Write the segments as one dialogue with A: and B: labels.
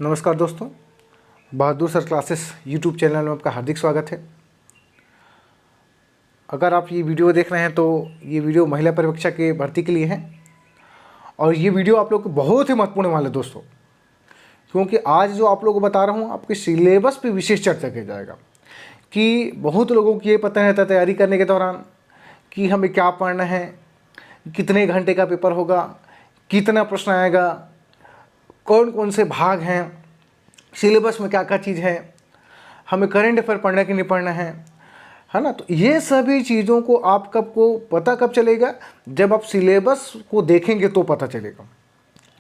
A: नमस्कार दोस्तों, बहादुर sir classes YouTube channel में आपका हार्दिक स्वागत है। अगर आप ये वीडियो देख रहे हैं तो ये वीडियो महिला परिवीक्षा के भर्ती के लिए है और ये वीडियो आप लोग को बहुत ही महत्वपूर्ण वाला है दोस्तों, क्योंकि आज जो आप लोगों को बता रहा हूँ आपके सिलेबस पे विशेष चर्चा किया जाएगा। कि बहुत लोगों को ये पता नहीं रहता तैयारी करने के दौरान कि हमें क्या पढ़ना है, कितने घंटे का पेपर होगा, कितना प्रश्न आएगा, कौन कौन से भाग हैं, सिलेबस में क्या क्या चीज़ है, हमें करंट अफेयर पढ़ना कि नहीं पढ़ना है ना। तो ये सभी चीज़ों को आप पता कब चलेगा, जब आप सिलेबस को देखेंगे तो पता चलेगा।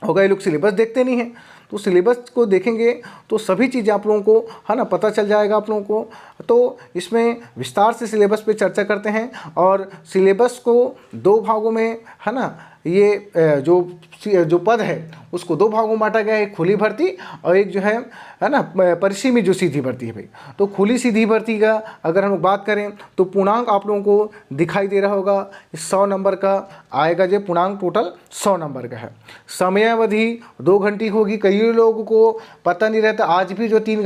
A: होगा ये लोग सिलेबस देखते नहीं हैं, तो सिलेबस को देखेंगे तो सभी चीज़ें आप लोगों को है ना पता चल जाएगा आप लोगों को। तो इसमें विस्तार से सिलेबस पे चर्चा करते हैं और सिलेबस को दो भागों में है ना, ये जो पद है उसको दो भागों में बांटा गया है, एक खुली भर्ती और एक जो है ना परिसीमित जो सीधी भर्ती है भाई। तो खुली सीधी भर्ती का अगर हम लोग बात करें तो पूर्णांक आप लोगों को दिखाई दे रहा होगा, 100 नंबर का आएगा। जो पूर्णांक टोटल 100 नंबर का है। समयावधि 2 घंटे होगी। कई लोगों को पता नहीं रहता, आज भी जो 3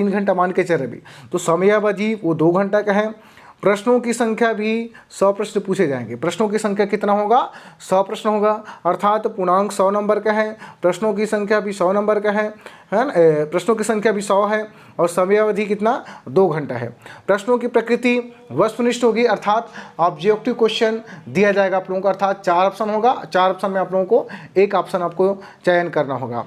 A: घंटा मान के चल रहे भी, तो समयावधि वो 2 घंटा का है। प्रश्नों की संख्या भी 100 प्रश्न पूछे जाएंगे। प्रश्नों की संख्या कितना होगा, 100 प्रश्न होगा, अर्थात पूर्णांक 100 नंबर का है, प्रश्नों की संख्या भी 100 नंबर का है ना। प्रश्नों की संख्या भी 100 है और समयावधि कितना, 2 घंटा है। प्रश्नों की प्रकृति वस्तुनिष्ठ होगी, अर्थात ऑब्जेक्टिव क्वेश्चन दिया जाएगा आप लोगों को, अर्थात 4 ऑप्शन होगा। 4 ऑप्शन में आप लोगों को एक ऑप्शन आपको चयन करना होगा।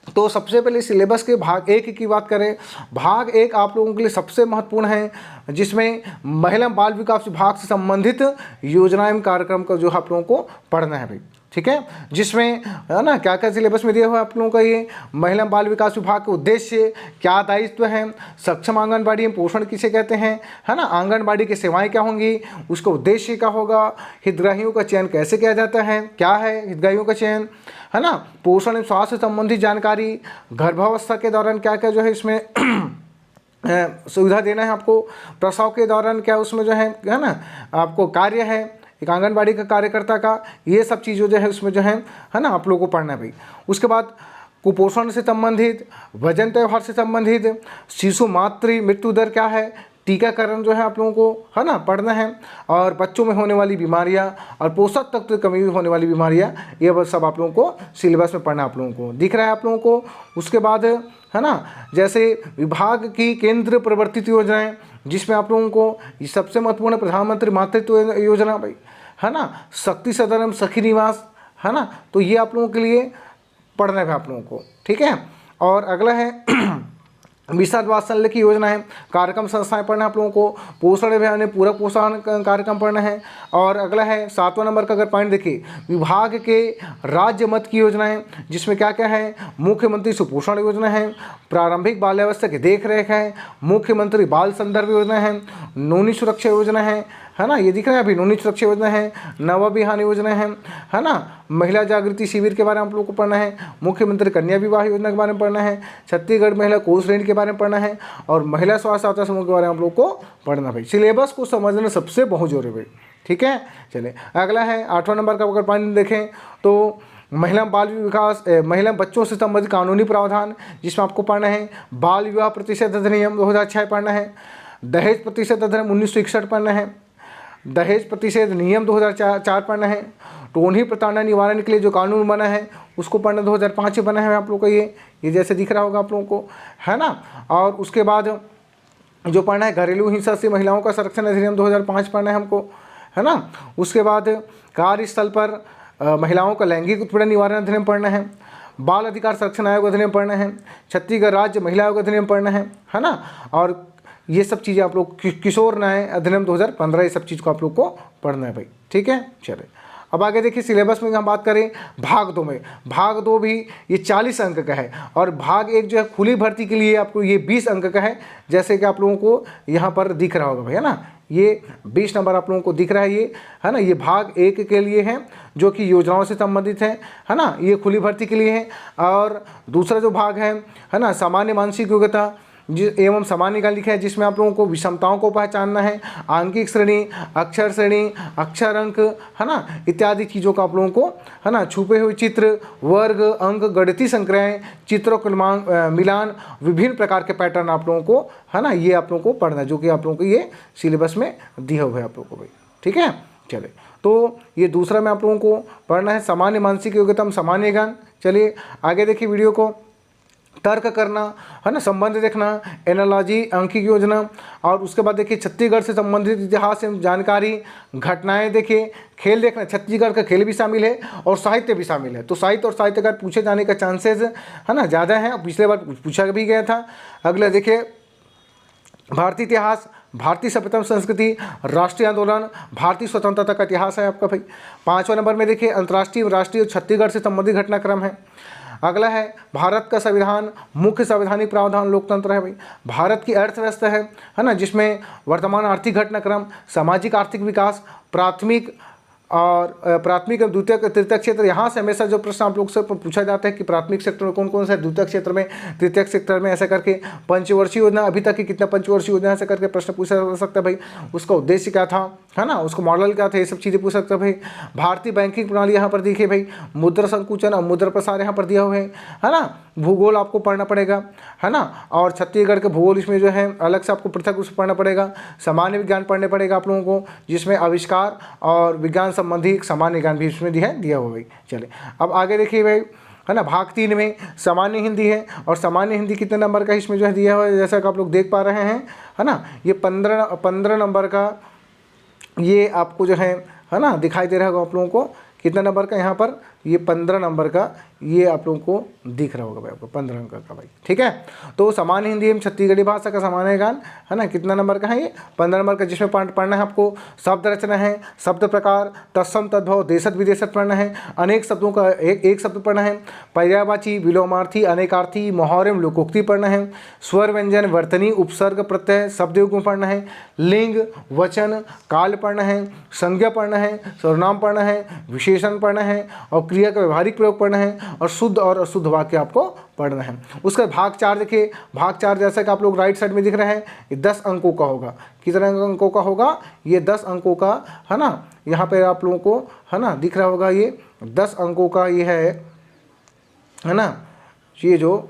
A: तो सबसे पहले सिलेबस के भाग 1 की बात करें। भाग 1 आप लोगों के लिए सबसे महत्वपूर्ण है, जिसमें महिला बाल विकास विभाग से संबंधित योजनाएं एवं कार्यक्रम का जो आप लोगों को पढ़ना है भाई, ठीक है। जिसमें है ना क्या क्या सिलेबस में दिया हुआ है आप लोगों का, ये महिला बाल विकास विभाग के उद्देश्य क्या, दायित्व है, सक्षम आंगनबाड़ी में पोषण किसे कहते हैं, है ना, आंगनबाड़ी की सेवाएं क्या होंगी, उसका उद्देश्य क्या होगा, हितग्राहियों का चयन कैसे किया जाता है, क्या है हितग्राहियों का चयन, है ना, पोषण एवं स्वास्थ्य संबंधी जानकारी, गर्भावस्था के दौरान क्या क्या जो है इसमें सुविधा देना है आपको, प्रसव के दौरान क्या उसमें जो है ना आपको कार्य है एक आंगनबाड़ी का कार्यकर्ता का, ये सब चीज़ें जो है उसमें जो है ना आप लोगों को पढ़ना है भाई। उसके बाद कुपोषण से संबंधित, वजन त्यौहार से संबंधित, शिशु मातृ मृत्यु दर क्या है, टीकाकरण जो है आप लोगों को है ना पढ़ना है, और बच्चों में होने वाली बीमारियां और पोषक तत्व की कमी होने वाली बीमारियां, ये सब आप लोगों को सिलेबस में पढ़ना आप लोगों को दिख रहा है आप लोगों को। उसके बाद है ना जैसे विभाग की केंद्र प्रवर्तित योजनाएं, जिसमें आप लोगों को ये सबसे महत्वपूर्ण प्रधानमंत्री मातृत्व योजना भाई, है ना, शक्ति सदन एवं सखी निवास, है ना, तो ये आप लोगों के लिए पढ़ना है आप लोगों को, ठीक है। और अगला है विशद वात्सल्य की योजना है, कार्यक्रम संस्थाएं पढ़ना है आप लोगों को, पोषण अभियान में पूरक पोषण कार्यक्रम पढ़ना है। और अगला है 7वां नंबर का अगर पॉइंट देखिए, विभाग के राज्य मत की योजनाएं, जिसमें क्या क्या है, मुख्यमंत्री सुपोषण योजना है, प्रारंभिक बाल्यावस्था की देख रेख है, मुख्यमंत्री बाल संदर्भ योजना है, नोनी सुरक्षा योजना है ना, ये दिख रहा है अभी, नोनी सुरक्षा योजना है, नवाबिहान योजना है ना, महिला जागृति शिविर के बारे में आप लोगों को पढ़ना है, मुख्यमंत्री कन्या विवाह योजना के बारे में पढ़ना है, छत्तीसगढ़ महिला कोष ऋण के बारे में पढ़ना है, और महिला स्वास्थ्य सहायता समूह के बारे में आप लोगों को पढ़ना भाई। सिलेबस को समझना सबसे बहुत जरूरी है भाई, ठीक है। चलिए अगला है 8वां नंबर का अगर पॉइंट देखें तो महिला बाल विकास, महिला बच्चों से संबंधित कानूनी प्रावधान, जिसमें आपको पढ़ना है बाल विवाह प्रतिशत अधिनियम 2006 पढ़ना है, दहेज प्रतिशत अधिनियम 1961 पढ़ना है, दहेज प्रतिषेध नियम 2004 पढ़ना है, टोनी प्रताड़ना निवारण के लिए जो कानून बना है उसको पढ़ना 2005 बना है आप लोगों को, ये जैसे दिख रहा होगा आप लोगों को, है ना। और उसके बाद जो पढ़ना है घरेलू हिंसा से महिलाओं का संरक्षण अधिनियम 2005 पढ़ना है हमको, है ना। उसके बाद कार्यस्थल पर महिलाओं का लैंगिक उत्पीड़न निवारण अधिनियम पढ़ना है, बाल अधिकार संरक्षण आयोग अधिनियम पढ़ना है, छत्तीसगढ़ राज्य महिला आयोग अधिनियम पढ़ना है ना। और ये सब चीज़ें आप लोग किशोर न्याय अधिनियम 2015, ये सब चीज़ को आप लोग को पढ़ना है भाई, ठीक है। चलिए अब आगे देखिए सिलेबस में हम बात करें भाग 2 में, भाग 2 भी ये 40 अंक का है, और भाग 1 जो है खुली भर्ती के लिए आपको ये 20 अंक का है, जैसे कि आप लोगों को यहाँ पर दिख रहा होगा भाई, है ना, ये 20 नंबर आप लोगों को दिख रहा है, ये है ना, ये भाग 1 के लिए है जो कि योजनाओं से संबंधित है ना, ये खुली भर्ती के लिए है। और दूसरा जो भाग है ना सामान्य मानसिक योग्यता, एवं सामान्य ज्ञान लिखा है, जिसमें आप लोगों को विषमताओं को पहचानना है, आंकिक श्रेणी, अक्षर अंक, है ना, इत्यादि चीज़ों का आप लोगों को, है ना, छुपे हुए चित्र, वर्ग अंक, गणितीय संक्रियाएं, चित्रों क्रमांक मिलान, विभिन्न प्रकार के पैटर्न आप लोगों को, है ना, ये आप लोगों को पढ़ना है, जो कि आप लोगों को ये सिलेबस में दिया हुआ है आप लोगों को भाई। ठीक है, चलिए, तो ये दूसरा में आप लोगों को पढ़ना है सामान्य मानसिक योग्यता, सामान्य ज्ञान। चलिए आगे देखिए वीडियो को। तर्क करना, है ना, संबंध देखना, एनालॉजी, अंकिक योजना, और उसके बाद देखिए छत्तीसगढ़ से संबंधित इतिहास एवं जानकारी, घटनाएं देखिए, खेल देखना, छत्तीसगढ़ का खेल भी शामिल है और साहित्य भी शामिल है, तो साहित्य और साहित्यकार पूछे जाने का चांसेस, है ना, ज़्यादा है, पिछले बार पूछा भी गया था। अगला देखिए भारतीय इतिहास, भारतीय सभ्यता संस्कृति, राष्ट्रीय आंदोलन, भारतीय स्वतंत्रता का इतिहास है आपका भाई। 5वां नंबर में देखिए अंतर्राष्ट्रीय, राष्ट्रीय और छत्तीसगढ़ से संबंधित घटनाक्रम है। अगला है भारत का संविधान, मुख्य संवैधानिक प्रावधान, लोकतंत्र है भाई। भारत की अर्थव्यवस्था है ना, जिसमें वर्तमान आर्थिक घटनाक्रम, सामाजिक आर्थिक विकास, प्राथमिक और द्वितीयक तृतीयक क्षेत्र। यहाँ से हमेशा जो प्रश्न आप लोग से पूछा जाता है कि प्राथमिक सेक्टर में कौन कौन सा है, द्वितीयक क्षेत्र में, तृतीयक सेक्टर में, ऐसा करके पंचवर्षीय योजना, अभी तक की कितना पंचवर्षीय योजना, ऐसा करके प्रश्न पूछा जा सकता है भाई। उसका उद्देश्य क्या था, है ना, उसको मॉडल क्या था, ये सब चीज़ें पूछ सकते हैं भाई। भारतीय बैंकिंग प्रणाली यहाँ पर देखिए भाई, मुद्रा संकुचन और मुद्रा प्रसार यहाँ पर दिया हुआ है ना। भूगोल आपको पढ़ना पड़ेगा, है ना, और छत्तीसगढ़ के भूगोल इसमें जो है अलग से आपको पृथक रूप से पढ़ना पड़ेगा। सामान्य विज्ञान पढ़ने पड़ेगा आप लोगों को, जिसमें आविष्कार और विज्ञान संबंधी सामान्य ज्ञान भी इसमें दिया हुआ भाई। चले अब आगे देखिए भाई, है ना, भाग 3 में सामान्य हिंदी है, और सामान्य हिंदी कितने नंबर का इसमें जो है दिया हुआ है, जैसा कि आप लोग देख पा रहे हैं, है ना, ये 15 नंबर का ये आपको जो है ना दिखाई दे रहा होगा आप लोगों को। कितना नंबर का यहाँ पर, ये 15 नंबर का ये आप लोगों को दिख रहा होगा भाई, आपको 15 अंक का भाई। ठीक है, तो सामान्य हिंदी एवं छत्तीसगढ़ी भाषा का सामान्य ज्ञान, है ना, कितना नंबर का है ये, 15 नंबर का, जिसमें पढ़ना है आपको शब्द रचना है, शब्द प्रकार, तत्सम तद्भव, देशत विदेशत पढ़ना है, अनेक शब्दों का एक शब्द पढ़ना है, पर्यायवाची, विलोमार्थी, अनेकार्थी, मुहावरे एवं लोकोक्ति पढ़ना है, स्वर व्यंजन, वर्तनी, उपसर्ग, प्रत्यय, शब्दयुग्म पढ़ना है, लिंग, वचन, काल पढ़ना है, संज्ञा पढ़ना है, सर्वनाम पढ़ना है, विशेषण पढ़ना है, और क्रिया का व्यवहारिक प्रयोग पढ़ना है, और शुद्ध और अशुद्ध वाक्य आपको पढ़ना है। उसका भाग 4 देखिए, भाग 4 जैसा कि आप लोग राइट साइड में दिख रहे हैं, ये 10 अंकों का होगा। कितने अंकों का होगा, ये 10 अंकों का, है ना, यहाँ पे आप लोगों को, है ना, दिख रहा होगा, ये 10 अंकों का ये है ना, ये जो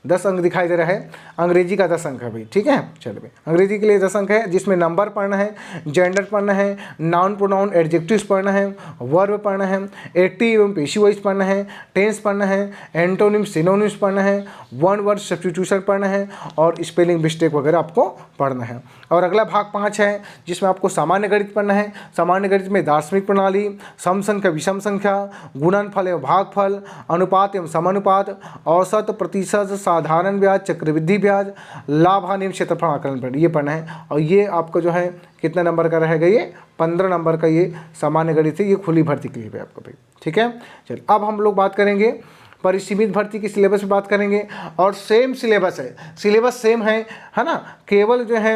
A: 10 अंक दिखाई दे रहा है, अंग्रेजी का 10 अंक है भाई। ठीक है, चलिए अंग्रेजी के लिए 10 अंक है, जिसमें नंबर पढ़ना है, जेंडर पढ़ना है, नाउन प्रोनाउन एडजेक्टिव्स पढ़ना है, वर्ब पढ़ना है, एक्टिव एवं पेशिव वॉइस पढ़ना है, टेंस पढ़ना है, एंटोनिम सिनोनिम्स पढ़ना है, वन वर्ड सब्स्टिट्यूशन पढ़ना है, और स्पेलिंग मिस्टेक वगैरह आपको पढ़ना है। और अगला भाग 5 है, जिसमें आपको सामान्य गणित पढ़ना है। सामान्य गणित में दार्शनिक प्रणाली, सम संख्या विषम संख्या, गुणनफल एवं भागफल, अनुपात एवं समानुपात, औसत, प्रतिशत, साधारण ब्याज, चक्रवृद्धि ब्याज, लाभ हानि क्षेत्रफल आकलन पढ़ना, ये पढ़ना है। और ये आपका जो है कितने नंबर का रहेगा, ये 15 नंबर का ये सामान्य गणित है, ये खुली भर्ती के लिए है आपका भाई। ठीक है, चलिए अब हम लोग बात करेंगे परिसीमित भर्ती की सिलेबस पे बात करेंगे, और सेम सिलेबस है, सिलेबस सेम है ना, केवल जो है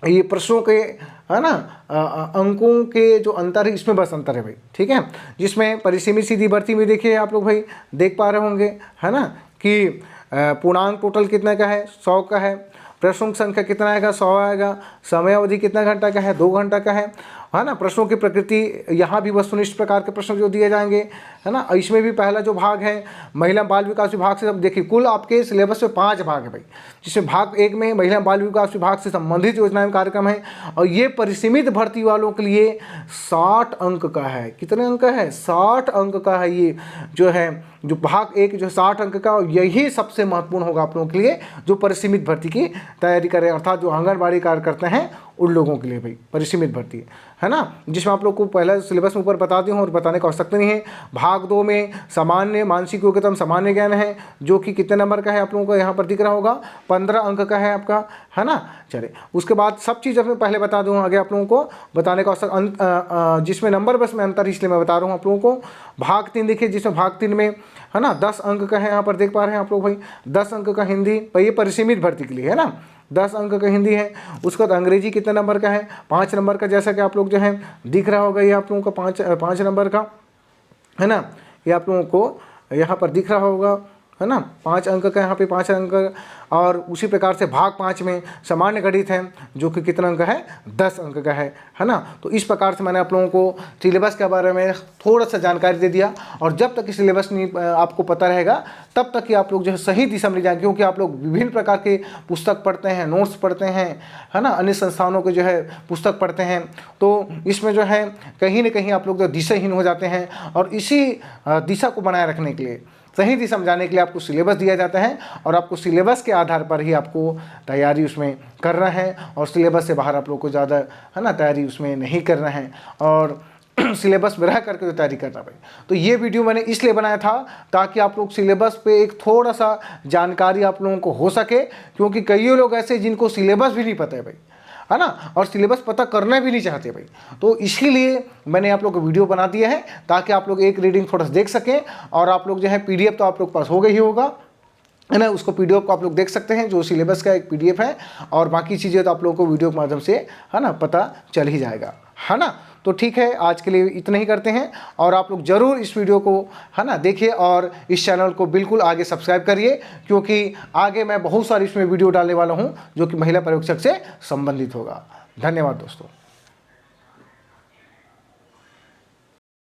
A: ये प्रश्नों के, है ना, अंकों के जो अंतर है, इसमें बस अंतर है भाई। ठीक है, जिसमें परिसीमित सीधी भर्ती में देखिए आप लोग भाई देख पा रहे होंगे, है ना, कि पूर्णांक टोटल कितना का है, 100 का है, प्रश्नों की संख्या कितना आएगा, 100 आएगा, समय अवधि कितना घंटा का है, 2 घंटा का है ना। प्रश्नों की प्रकृति, यहाँ भी वस्तुनिष्ठ प्रकार के प्रश्न जो दिए जाएंगे, है ना। इसमें भी पहला जो भाग है महिला बाल विकास विभाग से, अब देखिए कुल आपके सिलेबस में 5 भाग है भाई, जिसमें भाग 1 में महिला बाल विकास विभाग से संबंधित योजनाएं कार्यक्रम है, और ये परिसीमित भर्ती वालों के लिए 60 अंक का है। कितने अंक का है, 60 अंक का है ये जो है, जो भाग 1 जो 60 अंक का, और यही सबसे महत्वपूर्ण होगा आप लोगों के लिए जो परिसीमित भर्ती की तैयारी करें, अर्थात जो आंगनबाड़ी कार्यकर्ता हैं उन लोगों के लिए भाई परिसीमित भर्ती है ना, जिसमें आप लोग को पहला सिलेबस में ऊपर बता दी हूँ और बताने की आवश्यकता नहीं है। भाग 2 में सामान्य मानसिक योग्यता सामान्य ज्ञान है, जो कि कितने नंबर का है आप लोगों को यहाँ पर दिख रहा होगा, 15 अंक का है आपका, है ना। चले उसके बाद सब चीज़ अपने पहले बता दूँ, आगे आप लोगों को बताने का आवश्यक, जिसमें नंबर बस में अंतर इसलिए मैं बता रहा हूँ आप लोगों को। भाग 3 देखिए, जिसमें भाग 3 में, है ना, 10 अंक का है, यहाँ पर देख पा रहे हैं आप लोग भाई, 10 अंक का हिंदी, ये परिसीमित भर्ती के लिए है ना, 10 अंक का हिंदी है। उसका तो अंग्रेजी कितने नंबर का है, 5 नंबर का, जैसा कि आप लोग जो है दिख रहा होगा, ये आप लोगों का 5 नंबर का है ना, ये आप लोगों को यहाँ पर दिख रहा होगा, है ना, 5 अंक का यहाँ पे 5 अंक, और उसी प्रकार से भाग 5 में सामान्य गणित है जो कि कितना अंक है, 10 अंक का है ना। तो इस प्रकार से मैंने आप लोगों को सिलेबस के बारे में थोड़ा सा जानकारी दे दिया, और जब तक सिलेबस नहीं आपको पता रहेगा तब तक कि आप लोग जो है सही दिशा में ले जाएंगे, क्योंकि आप लोग विभिन्न प्रकार के पुस्तक पढ़ते हैं, नोट्स पढ़ते हैं, है ना, अन्य संस्थानों के जो है पुस्तक पढ़ते हैं, तो इसमें जो है कहीं ना कहीं आप लोग जो दिशाहीन हो जाते हैं। और इसी दिशा को बनाए रखने के लिए, सही दिशा समझाने के लिए आपको सिलेबस दिया जाता है, और आपको सिलेबस के आधार पर ही आपको तैयारी उसमें करना है, और सिलेबस से बाहर आप लोग को ज़्यादा, है ना, तैयारी उसमें नहीं करना है, और सिलेबस में रह करके जो तैयारी करना भाई। तो ये वीडियो मैंने इसलिए बनाया था ताकि आप लोग सिलेबस पे एक थोड़ा सा जानकारी आप लोगों को हो सके, क्योंकि कई लोग ऐसे जिनको सिलेबस भी नहीं पता है भाई, है ना, और सिलेबस पता करना भी नहीं चाहते भाई। तो इसीलिए मैंने आप लोग को वीडियो बना दिया है ताकि आप लोग एक रीडिंग थोड़ा सा देख सकें, और आप लोग जो है पीडीएफ तो आप लोग पास होगा ही होगा, है ना, उसको पीडीएफ को आप लोग देख सकते हैं, जो सिलेबस का एक पीडीएफ है, और बाकी चीज़ें तो आप लोगों को वीडियो के माध्यम से, है ना, पता चल ही जाएगा, है ना। तो ठीक है, आज के लिए इतना ही करते हैं, और आप लोग ज़रूर इस वीडियो को, है ना, देखिए, और इस चैनल को बिल्कुल आगे सब्सक्राइब करिए, क्योंकि आगे मैं बहुत सारी इसमें वीडियो डालने वाला हूँ जो कि महिला पर्यवेक्षक से संबंधित होगा। धन्यवाद दोस्तों।